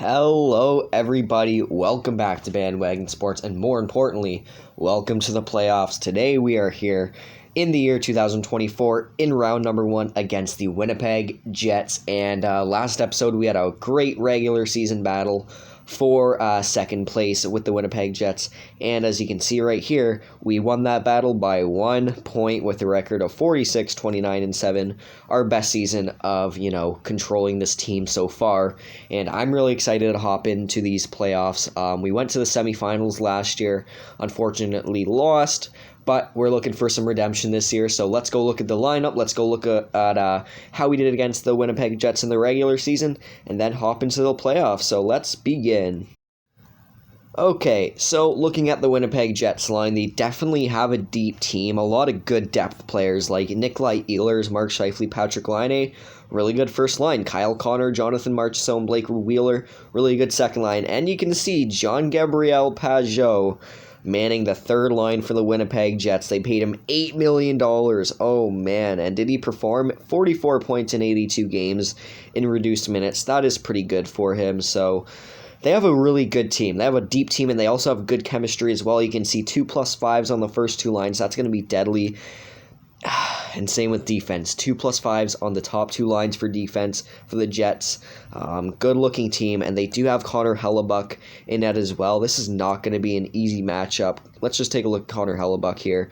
Hello, everybody. Welcome back to Bandwagon Sports, and more importantly, welcome to the playoffs. Today, we are here in the year 2024 in round number 1 against the Winnipeg Jets. And last episode, we had a great regular season battle for second place with the Winnipeg Jets. And as you can see right here, we won that battle by 1 point with a record of 46, 29, and 7. Our best season of, controlling this team so far. And I'm really excited to hop into these playoffs. We went to the semifinals last year, unfortunately lost, but we're looking for some redemption this year. So let's go look at the lineup. Let's go look at how we did against the Winnipeg Jets in the regular season, and then hop into the playoffs. So let's begin. Okay, so looking at the Winnipeg Jets line, they definitely have a deep team. A lot of good depth players like Nikolai Ehlers, Mark Scheifele, Patrick Laine. Really good first line. Kyle Connor, Jonathan Marchessault, Blake Wheeler. Really good second line. And you can see Jean-Gabriel Pageau manning the third line for the Winnipeg Jets. They paid him $8 million. Oh, man. And did he perform? 44 points in 82 games in reduced minutes. That is pretty good for him. So they have a really good team. They have a deep team, and they also have good chemistry as well. You can see 2+5s on the first two lines. That's going to be deadly. And same with defense. 2+5s on the top two lines for defense for the Jets. Good-looking team, and they do have Connor Hellebuyck in net as well. This is not going to be an easy matchup. Let's just take a look at Connor Hellebuyck here.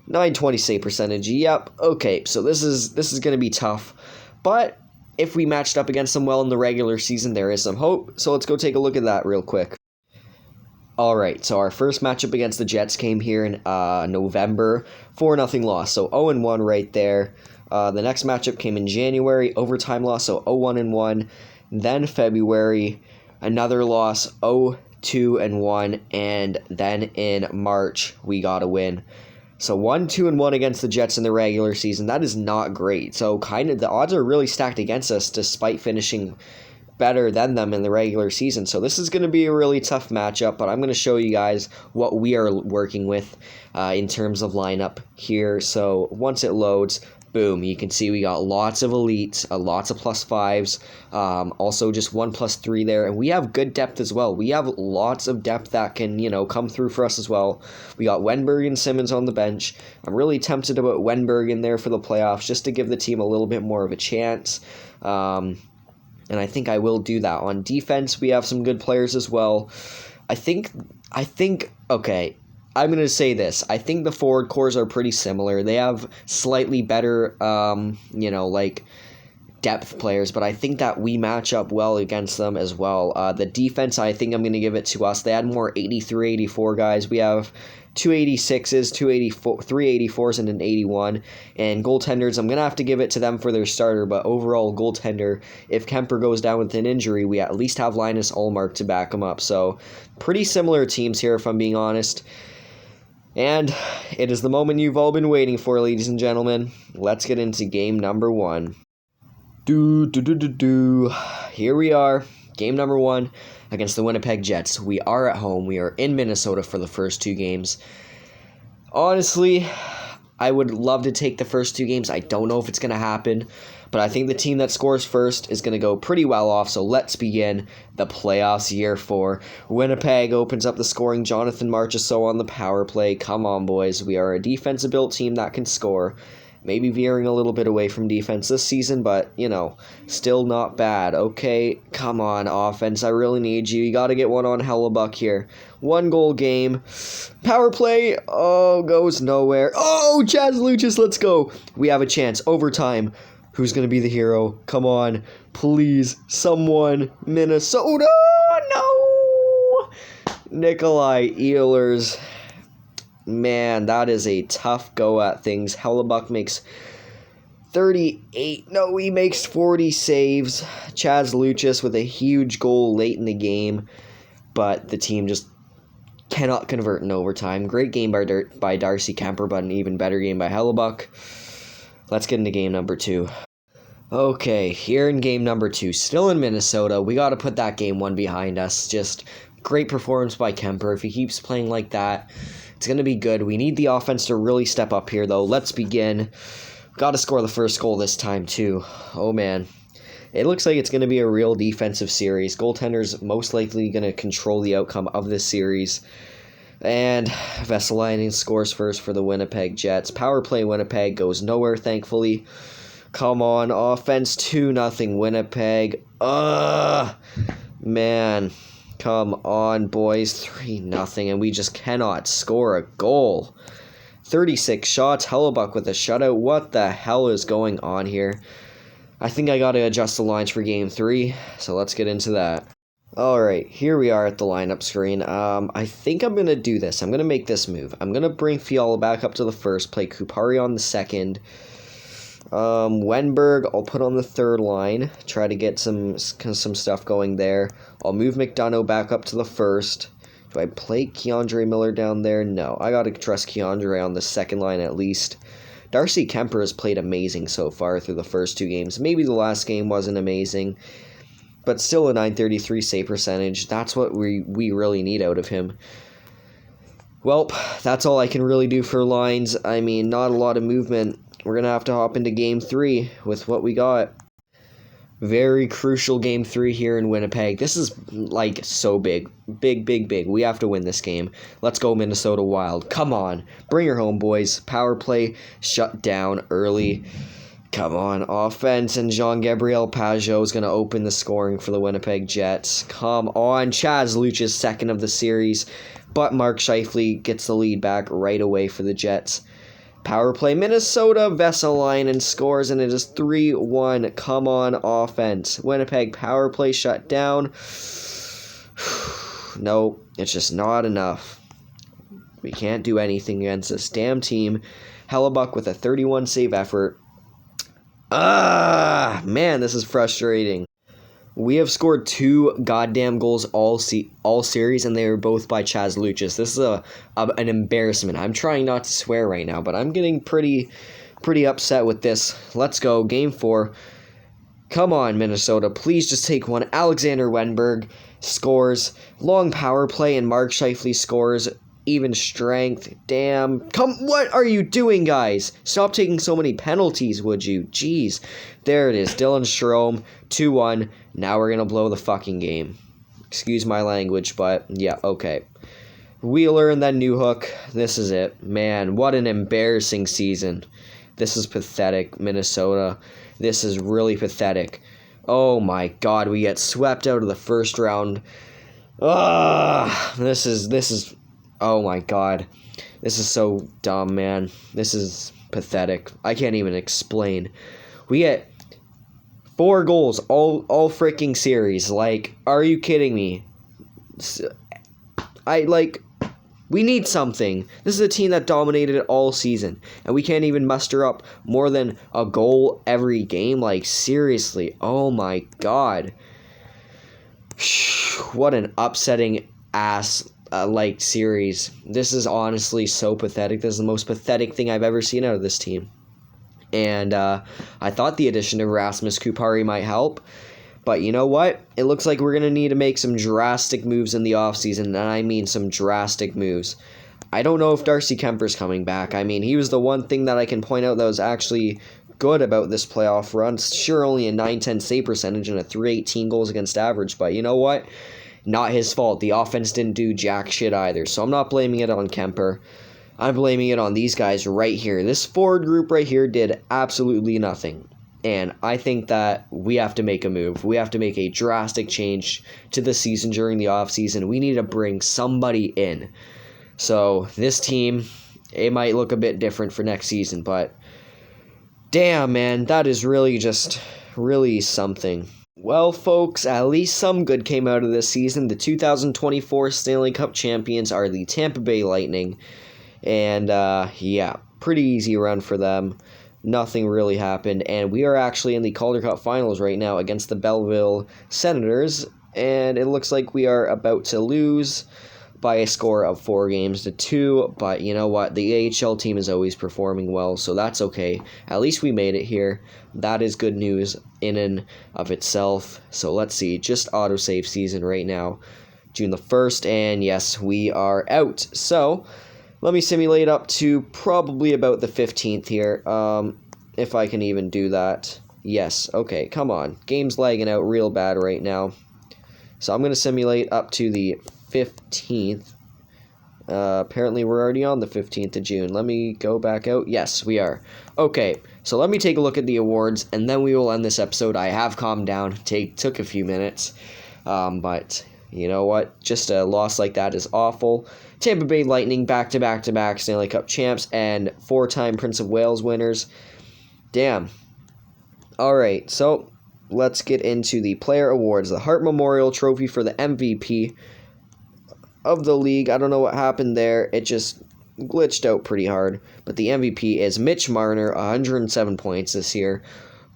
920 save percentage. Yep. Okay, so this is going to be tough. But if we matched up against them well in the regular season, there is some hope. So let's go take a look at that real quick. Alright, so our first matchup against the Jets came here in November, 4-0 loss, so 0-1 right there. The next matchup came in January, overtime loss, so 0-1-1. Then February, another loss, 0-2-1, and then in March, we got a win. So 1-2-1 against the Jets in the regular season, that is not great. So kind of the odds are really stacked against us despite finishing better than them in the regular season. So this is going to be a really tough matchup, but I'm going to show you guys what we are working with in terms of lineup here. So once it loads, boom, you can see we got lots of elites, lots of +5s, also just 1+3 there, and we have good depth as well. We have lots of depth that can, come through for us as well. We got Wenberg and Simmons on the bench. I'm really tempted to put Wenberg in there for the playoffs just to give the team a little bit more of a chance. And I think I will do that. On defense, we have some good players as well. I think, okay, I'm going to say this. I think the forward cores are pretty similar. They have slightly better, depth players, but I think that we match up well against them as well. The defense, I think I'm going to give it to us. They had more 83, 84 guys. We have 286s, 384s, and an 81. And goaltenders, I'm going to have to give it to them for their starter, but overall goaltender, if Kemper goes down with an injury, we at least have Linus Ullmark to back him up. So pretty similar teams here, if I'm being honest. And it is the moment you've all been waiting for, ladies and gentlemen. Let's get into game number 1. Here we are, game number 1 against the Winnipeg Jets. We are at home. We are in Minnesota for the first 2 games. Honestly, I would love to take the first 2 games. I don't know if it's going to happen, but I think the team that scores first is going to go pretty well off. So let's begin the playoffs year 4. Winnipeg opens up the scoring. Jonathan Marchessault on the power play. Come on, boys. We are a defensive-built team that can score. Maybe veering a little bit away from defense this season, but, still not bad. Okay, come on, offense. I really need you. You got to get one on Hellebuyck here. 1-goal game. Power play. Oh, goes nowhere. Oh, Chaz Lucius, let's go. We have a chance. Overtime. Who's going to be the hero? Come on. Please, someone. Minnesota. No. Nikolai Ehlers. Man, that is a tough go at things. Hellebuyck makes 38. No, he makes 40 saves. Chaz Lucius with a huge goal late in the game, but the team just cannot convert in overtime. Great game by Darcy Kemper, but an even better game by Hellebuyck. Let's get into game number 2. Okay, here in game number 2, still in Minnesota. We got to put that game 1 behind us. Just great performance by Kemper. If he keeps playing like that, it's going to be good. We need the offense to really step up here, though. Let's begin. Got to score the first goal this time, too. Oh, man. It looks like it's going to be a real defensive series. Goaltender's most likely going to control the outcome of this series. And Vesalainen scores first for the Winnipeg Jets. Power play Winnipeg goes nowhere, thankfully. Come on, offense, 2-0 Winnipeg. Man, come on, boys, 3-0, and we just cannot score a goal. 36 shots, Hellebuck with a shutout. What the hell is going on here? I think I got to adjust the lines for Game 3, so let's get into that. Alright, here we are at the lineup screen. I think I'm going to do this. I'm going to make this move. I'm going to bring Fiala back up to the first, play Kupari on the second. Wenberg, I'll put on the third line, try to get some stuff going there. I'll move McDonough back up to the first. Do I play Keandre Miller down there? No, I gotta trust Keandre on the second line at least. Darcy Kemper has played amazing so far through the first 2 games. Maybe the last game wasn't amazing, but still a .933 save percentage. That's what we really need out of him. Well, that's all I can really do for lines. I mean, not a lot of movement. We're going to have to hop into Game 3 with what we got. Very crucial Game 3 here in Winnipeg. This is, like, so big. Big. We have to win this game. Let's go Minnesota Wild. Come on. Bring her home, boys. Power play shut down early. Come on, offense. And Jean-Gabriel Pageau is going to open the scoring for the Winnipeg Jets. Come on. Chaz Luch's second of the series. But Mark Scheifele gets the lead back right away for the Jets. Power play Minnesota, Vesalainen scores, and it is 3-1. Come on, offense. Winnipeg power play shut down. No, it's just not enough. We can't do anything against this damn team. Hellebuck with a 31 save effort. Man, this is frustrating. We have scored 2 goddamn goals all series, and they were both by Chaz Luchas. This is an embarrassment. I'm trying not to swear right now, but I'm getting pretty upset with this. Let's go, Game 4. Come on, Minnesota. Please just take one. Alexander Wenberg scores. Long power play, and Mark Scheifele scores. Even strength. Damn. What are you doing, guys? Stop taking so many penalties, would you? Jeez. There it is. Dylan Strome, 2-1. Now we're going to blow the fucking game. Excuse my language, but yeah, okay. Wheeler and then Newhook. This is it. Man, what an embarrassing season. This is pathetic, Minnesota. This is really pathetic. Oh my god, we get swept out of the first round. This is oh my god. This is so dumb, man. This is pathetic. I can't even explain. We get 4 goals all freaking series. Like, are you kidding me? We need something. This is a team that dominated it all season, and we can't even muster up more than a goal every game. Like, seriously. Oh my god. What an upsetting ass series. This is honestly so pathetic. This is the most pathetic thing I've ever seen out of this team. And I thought the addition of Rasmus Kupari might help. But you know what? It looks like we're going to need to make some drastic moves in the offseason, and I mean some drastic moves. I don't know if Darcy Kemper's coming back. I mean, he was the one thing that I can point out that was actually good about this playoff run. Sure, only a .910 save percentage and a .318 goals against average, but you know what? Not his fault. The offense didn't do jack shit either, so I'm not blaming it on Kemper. I'm blaming it on these guys right here. This forward group right here did absolutely nothing. And I think that we have to make a move. We have to make a drastic change to the season during the offseason. We need to bring somebody in. So this team, it might look a bit different for next season, but damn, man, that is really something. Well, folks, at least some good came out of this season. The 2024 Stanley Cup champions are the Tampa Bay Lightning. And, yeah, pretty easy run for them. Nothing really happened, and we are actually in the Calder Cup Finals right now against the Belleville Senators, and it looks like we are about to lose by a score of 4-2, but you know what, the AHL team is always performing well, so that's okay. At least we made it here. That is good news in and of itself. So let's see, just autosave season right now, June the 1st, and yes, we are out. So let me simulate up to probably about the 15th here, if I can even do that. Yes, okay, come on. Game's lagging out real bad right now. So I'm going to simulate up to the 15th. Apparently we're already on the 15th of June. Let me go back out. Yes, we are. Okay, so let me take a look at the awards, and then we will end this episode. I have calmed down. Took a few minutes. But you know what? Just a loss like that is awful. Tampa Bay Lightning back-to-back-to-back Stanley Cup champs and 4-time Prince of Wales winners. Damn. All right, so let's get into the player awards. The Hart Memorial Trophy for the MVP of the league. I don't know what happened there. It just glitched out pretty hard. But the MVP is Mitch Marner, 107 points this year.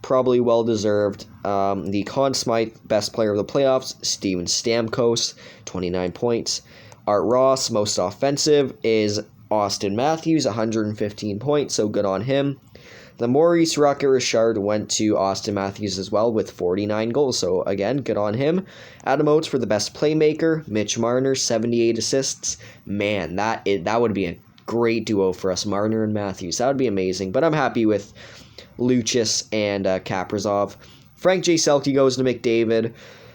Probably well-deserved. The Conn Smythe Best Player of the Playoffs, Steven Stamkos, 29 points. Art Ross, Most Offensive, is Austin Matthews, 115 points, so good on him. The Maurice Rocket Richard went to Austin Matthews as well with 49 goals, so again, good on him. Adam Oates for the Best Playmaker, Mitch Marner, 78 assists. Man, that would be a great duo for us, Marner and Matthews. That would be amazing, but I'm happy with Lucius and Kaprizov. Frank J. Selke goes to McDavid.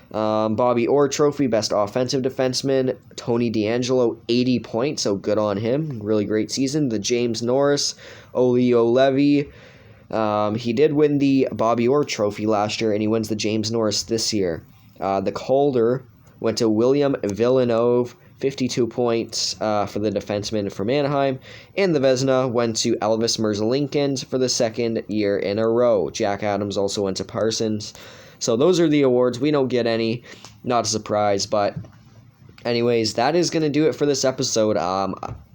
Bobby Orr Trophy, Best Offensive Defenseman. Tony DeAngelo, 80 points, so good on him. Really great season. The James Norris, Olio Levy. He did win the Bobby Orr Trophy last year, and he wins the James Norris this year. The Calder went to William Villeneuve, 52 points for the defenseman from Anaheim. And the Vezina went to Elvis Merzlikins for the second year in a row. Jack Adams also went to Parsons. So those are the awards. We don't get any. Not a surprise, but anyways, that is going to do it for this episode.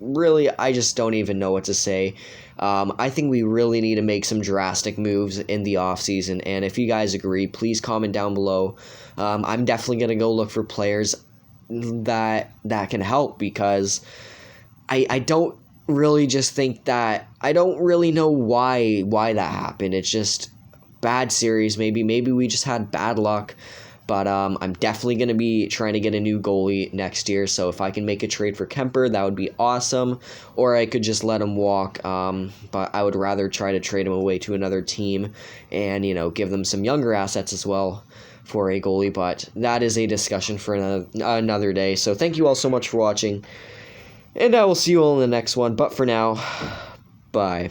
Really, I just don't even know what to say. I think we really need to make some drastic moves in the offseason, and if you guys agree, please comment down below. I'm definitely going to go look for players that can help, because I don't really just think that, I don't really know why that happened. It's just bad series. Maybe we just had bad luck. But I'm definitely going to be trying to get a new goalie next year. So if I can make a trade for Kemper, that would be awesome. Or I could just let him walk. But I would rather try to trade him away to another team and, give them some younger assets as well for a goalie. But that is a discussion for another day. So thank you all so much for watching. And I will see you all in the next one. But for now, bye.